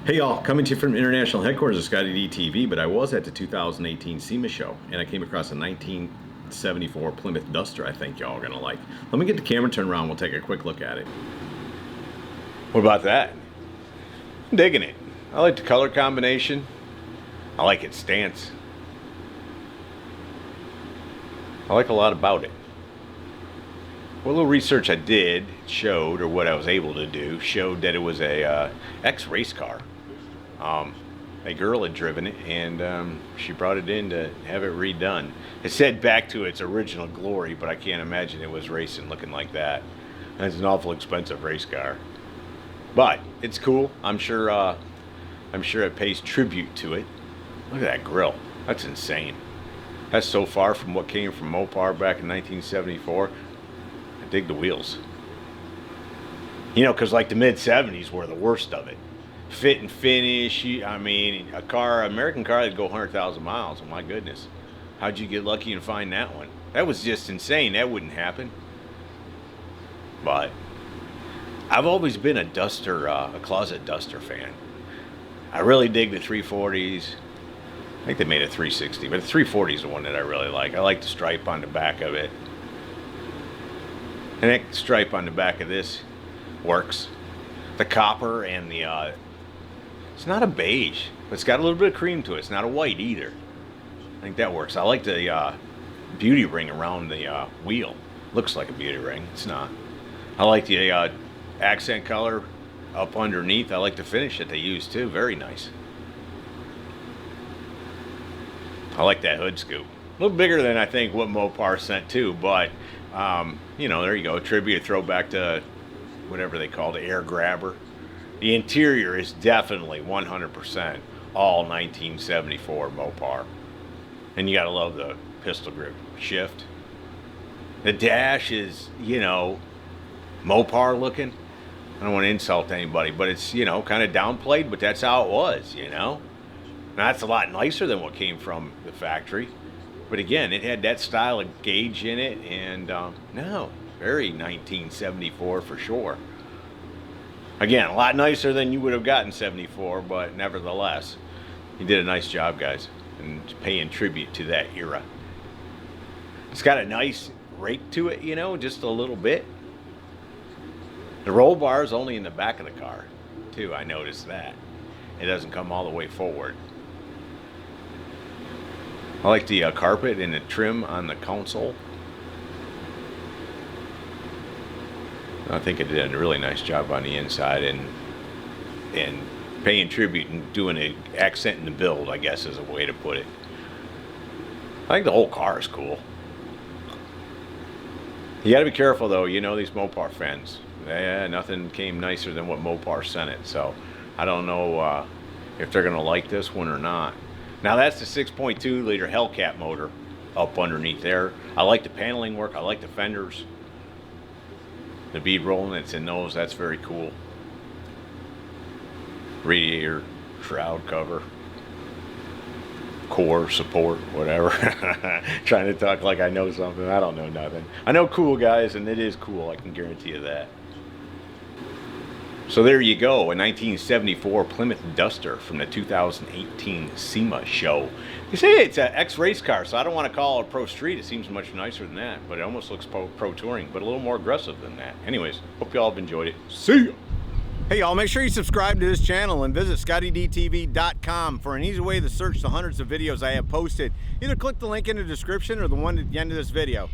Hey y'all, coming to you from international headquarters of ScottieDTV, but I was at the 2018 SEMA Show, and I came across a 1974 Plymouth Duster I think y'all are going to like. Let me get the camera turned around, we'll take a quick look at it. What about that? I'm digging it. I like the color combination. I like its stance. I like a lot about it. What little research I did showed, or what I was able to do, showed that it was a ex-race car. A girl had driven it, and she brought it in to have it redone. It said back to its original glory, but I can't imagine it was racing looking like that. And it's an awful expensive race car, but it's cool. I'm sure it pays tribute to it. Look at that grill. That's insane. That's so far from what came from Mopar back in 1974. I dig the wheels. You know, because like the mid-70s were the worst of it. Fit and finish. I mean, American car that'd go 100,000 miles. Oh my goodness. How'd you get lucky and find that one? That was just insane. That wouldn't happen. But I've always been a closet Duster fan. I really dig the 340s. I think they made a 360, but the 340 is the one that I really like. I like the stripe on the back of it. And that stripe on the back of this works. The copper and the, it's not a beige, but it's got a little bit of cream to it. It's not a white either. I think that works. I like the beauty ring around the wheel. Looks like a beauty ring. It's not. I like the accent color up underneath. I like the finish that they use too. Very nice. I like that hood scoop. A little bigger than I think what Mopar sent too, but you know, there you go. A tribute, a throwback to whatever they call the air grabber. The interior is definitely 100% all 1974 Mopar. And you gotta love the pistol grip shift. The dash is, you know, Mopar looking. I don't want to insult anybody, but it's, you know, kind of downplayed, but that's how it was, you know. Now, that's a lot nicer than what came from the factory. But again, it had that style of gauge in it, and no, very 1974 for sure. Again, a lot nicer than you would have gotten 74, but nevertheless, you did a nice job, guys, and paying tribute to that era. It's got a nice rake to it, you know, just a little bit. The roll bar is only in the back of the car, too. I noticed that. It doesn't come all the way forward. I like the carpet and the trim on the console. I think it did a really nice job on the inside, and paying tribute and doing an accent in the build, I guess is a way to put it. I think the whole car is cool. You got to be careful though, you know, these Mopar fans. Yeah, nothing came nicer than what Mopar sent it, so I don't know if they're going to like this one or not. Now that's the 6.2 liter Hellcat motor up underneath there. I like the paneling work. I like the fenders. The bead rolling that's in those, that's very cool. Radiator, shroud cover, core support, whatever. Trying to talk like I know something. I don't know nothing. I know cool, guys, and it is cool. I can guarantee you that. So there you go, a 1974 Plymouth Duster from the 2018 SEMA Show. You say it's an ex-race car, so I don't want to call it pro street. It seems much nicer than that, but it almost looks pro touring, but a little more aggressive than that. Anyways, hope y'all have enjoyed it. See ya! Hey y'all, make sure you subscribe to this channel and visit ScottieDTV.com for an easy way to search the hundreds of videos I have posted. Either click the link in the description or the one at the end of this video.